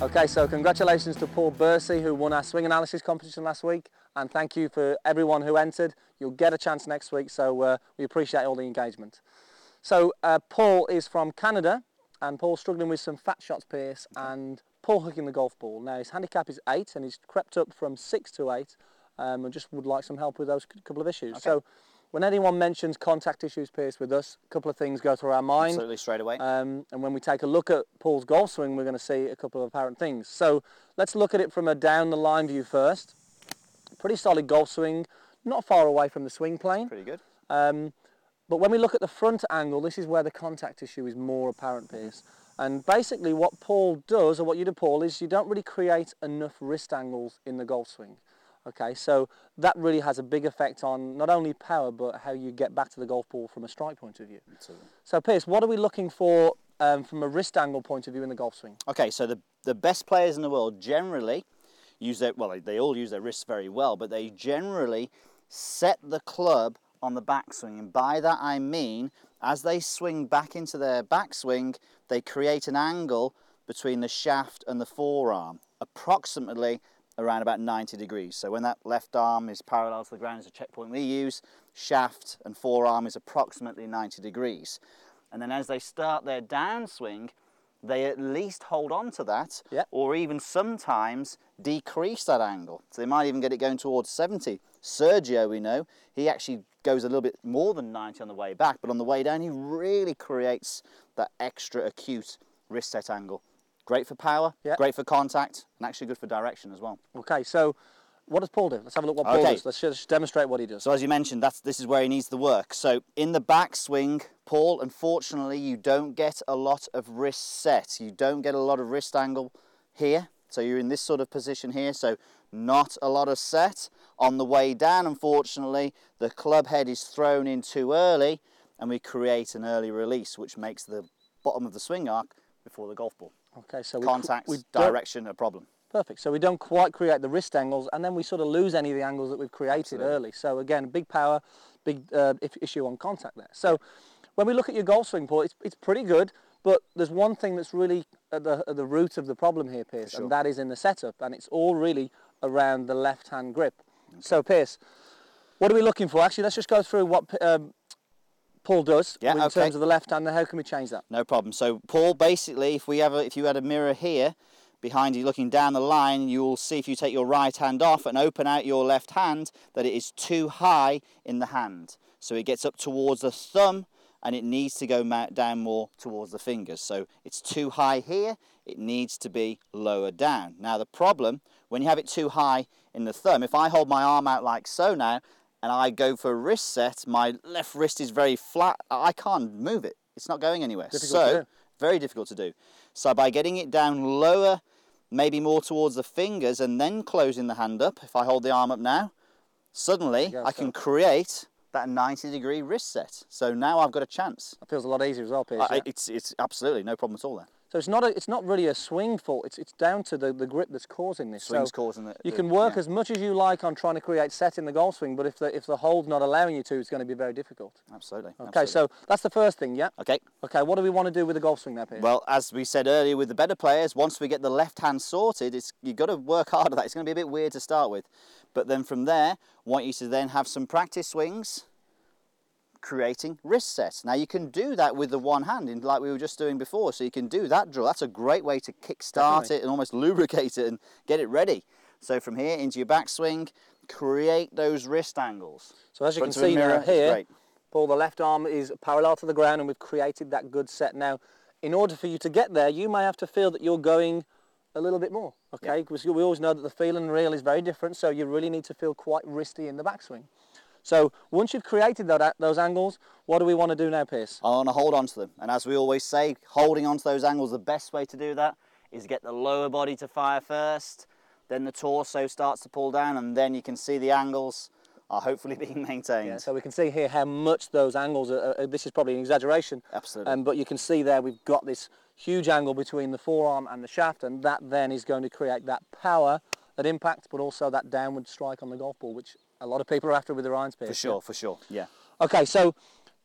Okay, so congratulations to Paul Bursey, who won our swing analysis competition last week, and thank you for everyone who entered. You'll get a chance next week, so we appreciate all the engagement. So Paul is from Canada, and Paul's struggling with some fat shots, Pierce, and Paul hooking the golf ball. Now his handicap is 8, and he's crept up from 6 to 8, and just would like some help with those couple of issues. Okay. So when anyone mentions contact issues, Pierce, with us, a couple of things go through our mind. Absolutely, straight away. And when we take a look at Paul's golf swing, we're going to see a couple of apparent things. So let's look at it from a down the line view first. Pretty solid golf swing, not far away from the swing plane. Pretty good. But when we look at the front angle, this is where the contact issue is more apparent, Pierce. And basically what Paul does, or what you do, Paul, is you don't really create enough wrist angles in the golf swing. Okay, so that really has a big effect on not only power, but how you get back to the golf ball from a strike point of view. Absolutely. So, Pierce, what are we looking for from a wrist angle point of view in the golf swing? Okay, so the best players in the world generally use their, well, they all use their wrists very well, but they generally set the club on the backswing. And by that I mean, as they swing back into their backswing, they create an angle between the shaft and the forearm, approximately around about 90 degrees. So when that left arm is parallel to the ground, is a checkpoint we use, shaft and forearm is approximately 90 degrees. And then as they start their downswing, they at least hold on to that, or even sometimes decrease that angle. So they might even get it going towards 70. Sergio, we know, he actually goes a little bit more than 90 on the way back, but on the way down he really creates that extra acute wrist set angle. Great for power, great for contact, and actually good for direction as well. Okay, so what does Paul do? Let's have a look what Paul does. Let's just demonstrate what he does. So as you mentioned, this is where he needs the work. So in the backswing, Paul, unfortunately, you don't get a lot of wrist set. You don't get a lot of wrist angle here. So you're in this sort of position here, so not a lot of set. On the way down, unfortunately, the club head is thrown in too early, and we create an early release, which makes the bottom of the swing arc before the golf ball. Okay, so contacts, direction, a problem. Perfect. So we don't quite create the wrist angles, and then we sort of lose any of the angles that we've created early. So again, big power, big issue on contact there. So when we look at your golf swing, Paul, it's pretty good, but there's one thing that's really at the root of the problem here, Pierce, and that is in the setup, and it's all really around the left-hand grip. Okay. So Pierce, what are we looking for? Actually, let's just go through what Paul does in terms of the left hand. How can we change that? No problem. So Paul, basically, if you had a mirror here behind you looking down the line, you will see if you take your right hand off and open out your left hand that it is too high in the hand. So it gets up towards the thumb and it needs to go down more towards the fingers. So it's too high here, it needs to be lower down. Now the problem, when you have it too high in the thumb, if I hold my arm out like so now, and I go for a wrist set, my left wrist is very flat, I can't move it. It's not going anywhere. Very difficult to do. So by getting it down lower, maybe more towards the fingers, and then closing the hand up, if I hold the arm up now, suddenly I can create that 90-degree wrist set. So now I've got a chance. That feels a lot easier as well, Pierce. It's absolutely no problem at all then. So it's not really a swing fault. It's down to the grip that's causing this. Swing's causing it. You can work as much as you like on trying to create set in the golf swing, but if the hole's not allowing you to, it's going to be very difficult. Absolutely. Okay, so that's the first thing, yeah? Okay. Okay, what do we want to do with the golf swing now, Pierce? Well, as we said earlier with the better players, once we get the left hand sorted, you've got to work hard at that. It's going to be a bit weird to start with. But then from there, I want you to then have some practice swings, creating wrist sets. Now you can do that with the one hand, like we were just doing before, so you can do that drill. That's a great way to kick-start it and almost lubricate it and get it ready. So from here into your backswing, create those wrist angles. So as you can see now here, Paul, the left arm is parallel to the ground and we've created that good set. Now, in order for you to get there, you may have to feel that you're going a little bit more, okay? Because we always know that the feel and reel is very different, so you really need to feel quite wristy in the backswing. So once you've created those angles, what do we want to do now, Pierce? I want to hold on to them. And as we always say, holding on to those angles, the best way to do that is get the lower body to fire first, then the torso starts to pull down, and then you can see the angles are hopefully being maintained. Yeah, so we can see here how much those angles are. This is probably an exaggeration. Absolutely. But you can see there we've got this huge angle between the forearm and the shaft, and that then is going to create that power at impact, but also that downward strike on the golf ball, which a lot of people are after with their irons, Pierce. For sure, yeah. Okay, so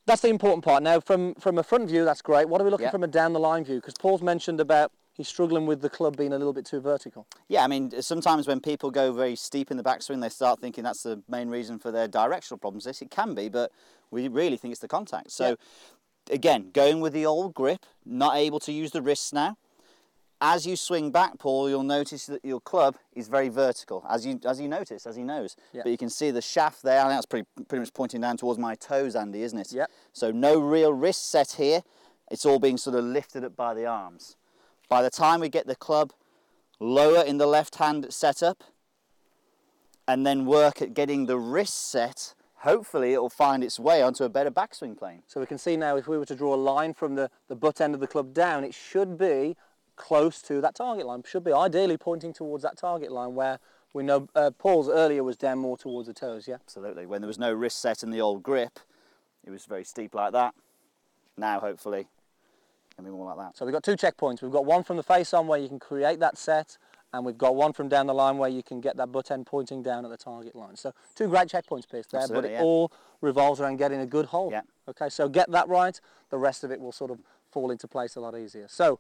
that's the important part. Now, from a front view, that's great. What are we looking from a down the line view? Because Paul's mentioned about he's struggling with the club being a little bit too vertical. Yeah, I mean, sometimes when people go very steep in the backswing, they start thinking that's the main reason for their directional problems. Yes, it can be, but we really think it's the contact. So, again, going with the old grip, not able to use the wrists now. As you swing back, Paul, you'll notice that your club is very vertical, as he knows. Yeah. But you can see the shaft there. I think that's pretty much pointing down towards my toes, Andy, isn't it? Yeah. So no real wrist set here. It's all being sort of lifted up by the arms. By the time we get the club lower in the left hand setup, and then work at getting the wrist set, hopefully it will find its way onto a better backswing plane. So we can see now if we were to draw a line from the butt end of the club down, it should be close to that target line. Should be ideally pointing towards that target line where we know Paul's earlier was down more towards the toes, yeah? Absolutely. When there was no wrist set in the old grip, it was very steep like that. Now, hopefully, it'll be more like that. So we've got 2 checkpoints. We've got one from the face on where you can create that set, and we've got one from down the line where you can get that butt end pointing down at the target line. So 2 great checkpoints, Pierce, there, Absolutely, but it all revolves around getting a good hole. Yeah. Okay, so get that right, the rest of it will sort of fall into place a lot easier. So,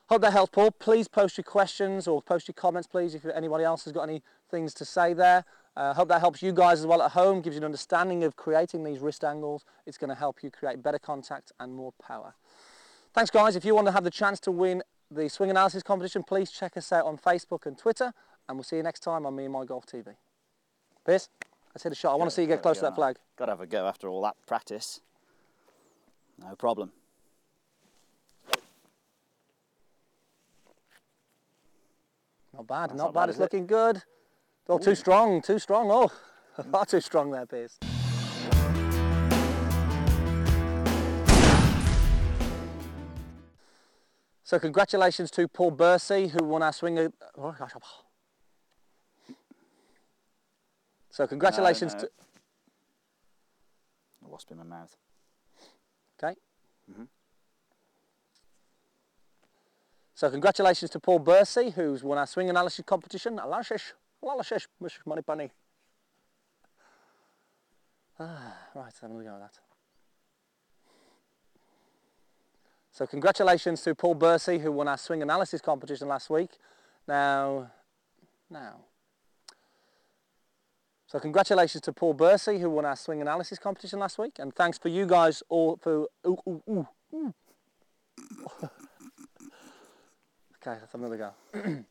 hope that helps, Paul. Please post your questions or post your comments, please, if anybody else has got any things to say there. Hope that helps you guys as well at home, gives you an understanding of creating these wrist angles. It's going to help you create better contact and more power. Thanks, guys. If you want to have the chance to win the swing analysis competition, please check us out on Facebook and Twitter, and we'll see you next time on Me and My Golf TV. Pierce, let's hit a shot. I want to see you get close to that flag. Got to have a go after all that practice. No problem. Not bad, That's not not bad. bad, It's is it? looking good. Oh, too strong, too strong. Oh, far too strong there, Pierce. So congratulations to Paul Bursey, who won our swing. Oh, gosh. So congratulations No. to. A wasp in my mouth. Okay. So congratulations to Paul Bursey, who's won our swing analysis competition. Analysis, money bunny. Right, I'm going to go with that. So congratulations to Paul Bursey, who won our swing analysis competition last week. Now. So congratulations to Paul Bursey, who won our swing analysis competition last week. And thanks for you guys all for... Okay, let's have another go.